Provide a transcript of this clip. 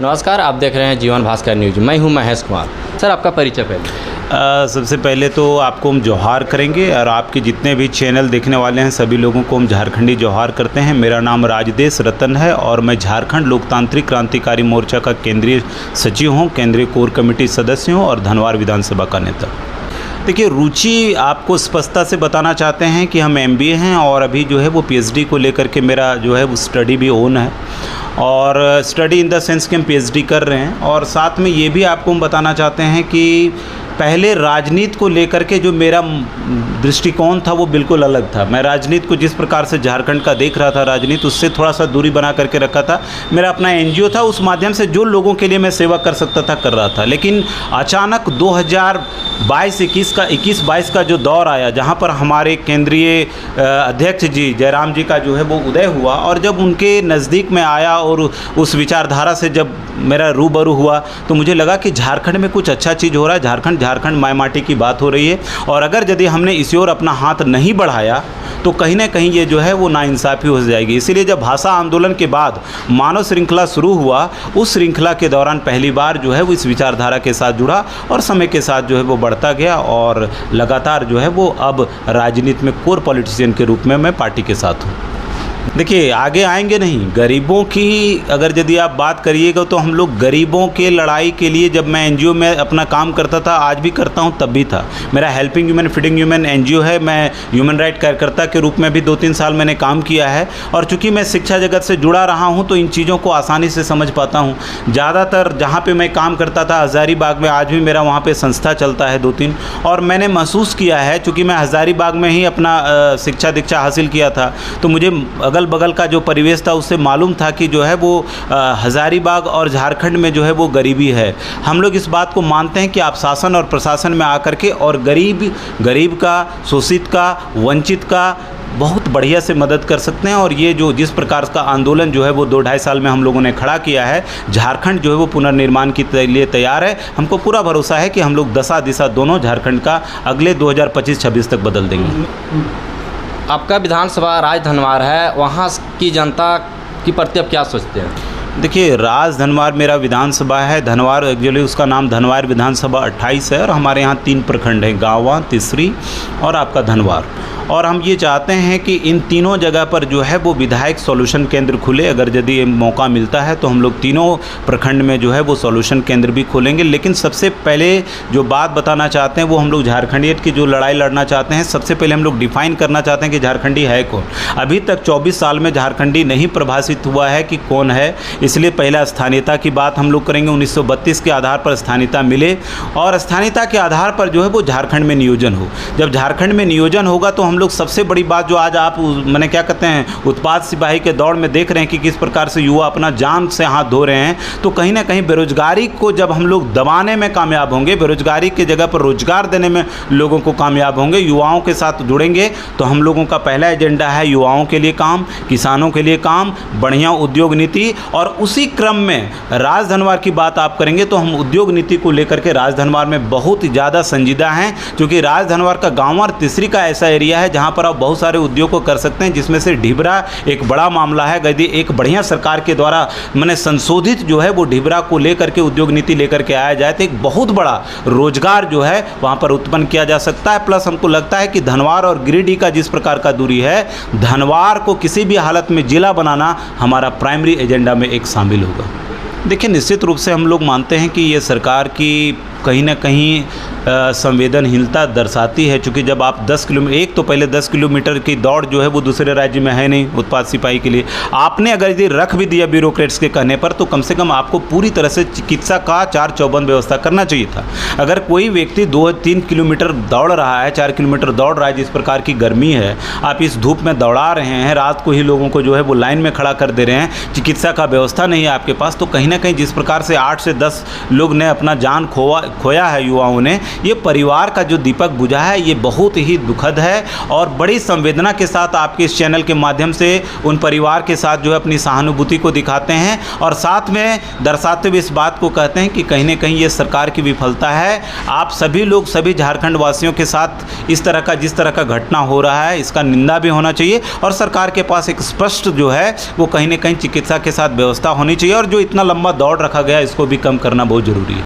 नमस्कार, आप देख रहे हैं जीवन भास्कर न्यूज। मैं हूं महेश कुमार। सर, आपका परिचय पहले। सबसे पहले तो आपको हम जोहार करेंगे और आपके जितने भी चैनल देखने वाले हैं सभी लोगों को हम झारखंडी जोहार करते हैं। मेरा नाम राजदेश रतन है और मैं झारखंड लोकतांत्रिक क्रांतिकारी मोर्चा का केंद्रीय सचिव हूं, केंद्रीय कोर कमेटी सदस्य हूं और धनवार विधानसभा का नेता। देखिए, रुचि आपको स्पष्टता से बताना चाहते हैं कि हम MBA हैं और अभी जो है वो PhD को लेकर के मेरा जो है वो स्टडी भी ऑन है और स्टडी इन द सेंस कि हम PhD कर रहे हैं। और साथ में ये भी आपको हम बताना चाहते हैं कि पहले राजनीति को लेकर के जो मेरा दृष्टिकोण था वो बिल्कुल अलग था। मैं राजनीति को जिस प्रकार से झारखंड का देख रहा था, राजनीति उससे थोड़ा सा दूरी बना करके रखा था। मेरा अपना NGO था, उस माध्यम से जो लोगों के लिए मैं सेवा कर सकता था कर रहा था। लेकिन अचानक 2022 का जो दौर आया, जहाँ पर हमारे केंद्रीय अध्यक्ष जी जयराम जी का जो है वो उदय हुआ और जब उनके नज़दीक में आया और उस विचारधारा से जब मेरा रूबरू हुआ तो मुझे लगा कि झारखंड में कुछ अच्छा चीज़ हो रहा है। झारखंड माय माटी की बात हो रही है और अगर यदि हमने इसी ओर अपना हाथ नहीं बढ़ाया तो कहीं ना कहीं ये जो है वो नाइंसाफ़ी हो जाएगी। इसीलिए जब भाषा आंदोलन के बाद मानव श्रृंखला शुरू हुआ, उस श्रृंखला के दौरान पहली बार जो है वो इस विचारधारा के साथ जुड़ा और समय के साथ जो है वो बढ़ता गया और लगातार जो है वो अब राजनीति में कोर पॉलिटिशियन के रूप में मैं पार्टी के साथ हूँ। देखिए, आगे आएंगे नहीं। गरीबों की अगर यदि आप बात करिएगा तो हम लोग गरीबों के लड़ाई के लिए, जब मैं NGO में अपना काम करता था, आज भी करता हूं, तब भी था। मेरा helping human feeding human NGO है। मैं ह्यूमन राइट कार्यकर्ता के रूप में भी 2-3 साल मैंने काम किया है और चूँकि मैं शिक्षा जगत से जुड़ा रहा हूँ तो इन चीज़ों को आसानी से समझ पाता हूँ। ज़्यादातर जहाँ पर मैं काम करता था हज़ारीबाग में, आज भी मेरा वहाँ पर संस्था चलता है 2-3, और मैंने महसूस किया है, चूँकि मैं हज़ारीबाग में ही अपना शिक्षा दीक्षा हासिल किया था, तो मुझे अगल बगल का जो परिवेश था उससे मालूम था कि जो है वो हज़ारीबाग और झारखंड में जो है वो गरीबी है। हम लोग इस बात को मानते हैं कि आप शासन और प्रशासन में आकर के और गरीब का, शोषित का, वंचित का बहुत बढ़िया से मदद कर सकते हैं। और ये जो जिस प्रकार का आंदोलन जो है वो 2-2.5 साल में हम लोगों ने खड़ा किया है, झारखंड जो है वो पुनर्निर्माण के लिए तैयार है। हमको पूरा भरोसा है कि हम लोग दशा दिशा दोनों झारखंड का अगले 2025-26 तक बदल देंगे। आपका विधानसभा राज धनवार है, वहाँ की जनता के प्रति आप क्या सोचते हैं? देखिए, राज धनवार मेरा विधानसभा है। धनवार एक्चुअली उसका नाम धनवार विधानसभा 28 है और हमारे यहाँ 3 प्रखंड हैं, गाँवा, तिसरी और आपका धनवार। और हम ये चाहते हैं कि इन तीनों जगह पर जो है वो विधायक सॉल्यूशन केंद्र खुले। अगर यदि मौका मिलता है तो हम लोग तीनों प्रखंड में जो है वो सॉल्यूशन केंद्र भी खोलेंगे। लेकिन सबसे पहले जो बात बताना चाहते हैं वो हम लोग झारखंडियत की जो लड़ाई लड़ना चाहते हैं, सबसे पहले हम लोग डिफाइन करना चाहते हैं कि झारखंडी है कौन। अभी तक 24 साल में झारखंडी नहीं प्रभाषित हुआ है कि कौन है, इसलिए पहला स्थानीयता की बात हम लोग करेंगे। 1932 के आधार पर स्थानीयता मिले और स्थानीयता के आधार पर जो है वो झारखंड में नियोजन हो। जब झारखंड में नियोजन होगा तो हम लोग सबसे बड़ी बात जो आज आप मैंने क्या कहते हैं उत्पाद सिपाही के दौड़ में देख रहे हैं कि किस प्रकार से युवा अपना जान से हाथ धो रहे हैं, तो कहीं ना कहीं बेरोजगारी को जब हम लोग दबाने में कामयाब होंगे, बेरोजगारी की जगह पर रोजगार देने में लोगों को कामयाब होंगे, युवाओं के साथ जुड़ेंगे, तो हम लोगों का पहला एजेंडा है युवाओं के लिए काम, किसानों के लिए काम, बढ़िया उद्योग नीति। और उसी क्रम में राज धनवार की बात आप करेंगे तो हम उद्योग नीति को लेकर के राज धनवार में बहुत ज़्यादा संजीदा हैं, क्योंकि राज धनवार का गाँव और तिसरी का ऐसा एरिया है जहाँ पर आप बहुत सारे उद्योग को कर सकते हैं, जिसमें से ढिबरा एक बड़ा मामला है। यदि एक बढ़िया सरकार के द्वारा मैंने संशोधित जो है वो ढिबरा को लेकर के उद्योग नीति लेकर के आया जाए तो एक बहुत बड़ा रोजगार जो है वहाँ पर उत्पन्न किया जा सकता है। प्लस हमको लगता है कि धनवार और गिरिडीह का जिस प्रकार का दूरी है, धनवार को किसी भी हालत में जिला बनाना हमारा प्राइमरी एजेंडा में एक शामिल होगा। देखिए, निश्चित रूप से हम लोग मानते हैं कि ये सरकार की कहीं ना कहीं संवेदनहीनता दर्शाती है, क्योंकि जब आप 10 किलोमीटर, एक तो पहले 10 किलोमीटर की दौड़ जो है वो दूसरे राज्य में है नहीं उत्पाद सिपाही के लिए। आपने अगर यदि रख भी दिया ब्यूरोक्रेट्स के कहने पर तो कम से कम आपको पूरी तरह से चिकित्सा का 4-चौबंद व्यवस्था करना चाहिए था। अगर कोई व्यक्ति 2-3 किलोमीटर दौड़ रहा है, 4 किलोमीटर दौड़ रहा है, जिस प्रकार की गर्मी है, आप इस धूप में दौड़ा रहे हैं, रात को ही लोगों को जो है वो लाइन में खड़ा कर दे रहे हैं, चिकित्सा का व्यवस्था नहीं है आपके पास, तो कहीं ना कहीं जिस प्रकार से 8 से 10 लोग ने अपना जान खोया है युवाओं ने, ये परिवार का जो दीपक बुझा है ये बहुत ही दुखद है। और बड़ी संवेदना के साथ आपके इस चैनल के माध्यम से उन परिवार के साथ जो है अपनी सहानुभूति को दिखाते हैं और साथ में दर्शाते हुए इस बात को कहते हैं कि कहीं ना कहीं ये सरकार की विफलता है। आप सभी लोग, सभी झारखंड वासियों के साथ इस तरह का, जिस तरह का घटना हो रहा है, इसका निंदा भी होना चाहिए और सरकार के पास एक स्पष्ट जो है वो कहीं ना कहीं चिकित्सा के साथ व्यवस्था होनी चाहिए और जो इतना लंबा दौड़ रखा गया इसको भी कम करना बहुत ज़रूरी है।